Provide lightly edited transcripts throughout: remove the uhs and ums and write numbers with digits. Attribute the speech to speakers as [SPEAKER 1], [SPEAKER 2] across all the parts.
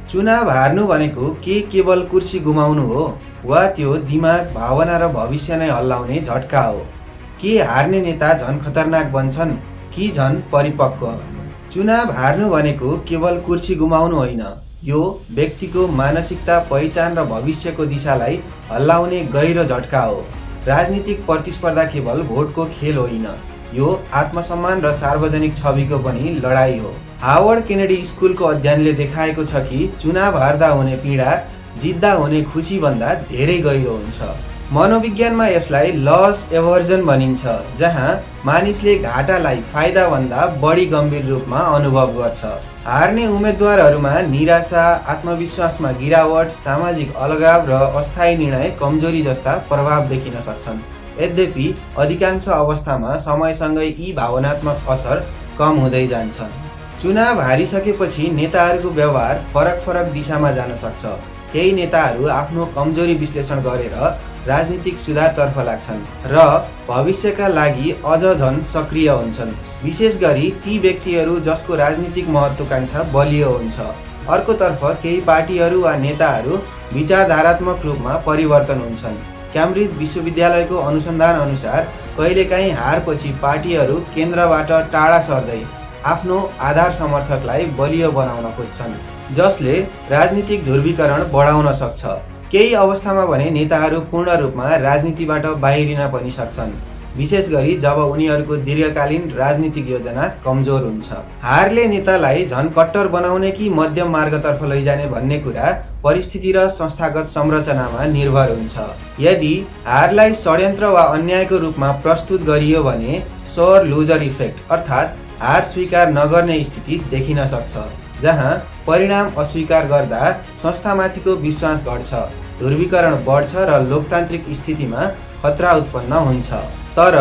[SPEAKER 1] चुनाव हार्नु भनेको के केवल कुर्सी गुमाउनु हो वा त्यो दिमाग भावना र भविष्य नै हल्लाउने झट्का हो? के हार्ने नेता झन खतरनाक बन्छन् कि झन परिपक्व? चुनाव हार्नु भनेको केवल कुर्सी गुमाउनु होइन, यो व्यक्तिको मानसिकता, पहिचान र भविष्यको दिशालाई हल्लाउने गहिरो झट्का हो। राजनीतिक प्रतिस्पर्धा केवल भोटको खेल होइन, यो आत्मसम्मान र सार्वजनिक छविको पनि लडाई हो। हावर्ड केनेडी स्कुलको अध्ययनले देखाएको छ कि चुनाव हार्दा हुने पीडा जित्दा हुने खुसी भन्दा धेरै गहिरो हुन्छ। मनोविज्ञानमा यसलाई लस एभर्जन भनिन्छ, जहाँ मानिसले घाटालाई फाइदा भन्दा बढी गम्भीर रूपमा अनुभव गर्छ। हार्ने उम्मेदवारहरूमा निराशा, आत्मविश्वासमा गिरावट, सामाजिक अलगाव र अस्थायी निर्णय कमजोरी जस्ता प्रभाव देखिन सक्छन्। यद्यपि अधिकांश अवस्थामा समयसँगै यी भावनात्मक असर कम हुँदै जान्छन्। चुनाव हारिसकेपछि नेताहरूको व्यवहार फरक फरक दिशामा जान सक्छ। केही नेताहरू आफ्नो कमजोरी विश्लेषण गरेर राजनीतिक सुधारतर्फ लाग्छन् र भविष्यका लागि अझ झन सक्रिय हुन्छन्, विशेष गरी ती व्यक्तिहरू जसको राजनीतिक महत्त्वाकांक्षा बलियो हुन्छ। अर्कोतर्फ केही पार्टीहरू वा नेताहरू विचारधारात्मक रूपमा परिवर्तन हुन्छन्। क्याम्ब्रिज विश्वविद्यालयको अनुसन्धान अनुसार कहिलेकाहीँ हारपछि पार्टीहरू केन्द्रबाट टाढा सर्दै आफ्नो आधार समर्थकलाई बलियो बनाउन खोज्छन्, जसले राजनीतिक ध्रुवीकरण बढाउन सक्छ। केही अवस्थामा भने नेताहरू पूर्ण रूपमा राजनीतिबाट बाहिरिन पनि सक्छन्, विशेष गरी जब उनीहरूको दीर्घकालीन राजनीतिक योजना कमजोर हुन्छ। हारले नेतालाई झन कट्टर बनाउने कि मध्यम मार्गतर्फ लैजाने भन्ने कुरा परिस्थिति र संस्थागत संरचनामा निर्भर हुन्छ। यदि हारलाई षड्यन्त्र वा अन्यायको रूपमा प्रस्तुत गरियो भने सोर लुजर इफेक्ट अर्थात् हार स्वीकार नगर्ने स्थिति देखिन सक्छ, जहाँ परिणाम अस्वीकार गर्दा संस्थामाथिको विश्वास घट्छ, ध्रुवीकरण बढ्छ र लोकतान्त्रिक स्थितिमा खतरा उत्पन्न हुन्छ। तर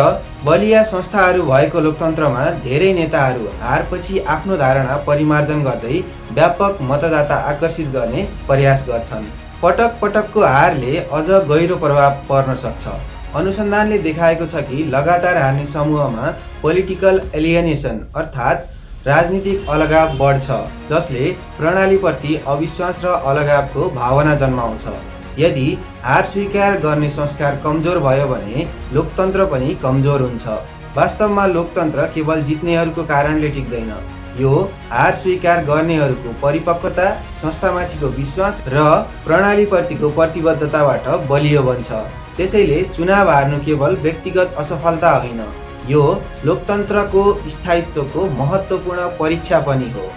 [SPEAKER 1] बलिया संस्थाहरू भएको लोकतन्त्रमा धेरै नेताहरू हारपछि आफ्नो धारणा परिमार्जन गर्दै व्यापक मतदाता आकर्षित गर्ने प्रयास गर्छन्। पटक पटकको हारले अझ गहिरो प्रभाव पर्न सक्छ। अनुसन्धानले देखाएको छ कि लगातार हार्ने समूहमा पोलिटिकल एलियनेसन अर्थात् राजनीतिक अलगाव बढ्छ, जसले प्रणालीप्रति अविश्वास र अलगावको भावना जन्माउँछ। यदि हार स्वीकार गर्ने संस्कार कमजोर भयो भने लोकतन्त्र पनि कमजोर हुन्छ। वास्तवमा लोकतन्त्र केवल जित्नेहरूको कारणले टिक्दैन, यो हार स्वीकार गर्नेहरूको परिपक्वता, संस्थामाथिको विश्वास र प्रणालीप्रतिको प्रतिबद्धताबाट बलियो बन्छ। त्यसैले चुनाव हार्नु केवल व्यक्तिगत असफलता होइन, यो लोकतन्त्रको स्थायित्वको महत्त्वपूर्ण परीक्षा पनि हो।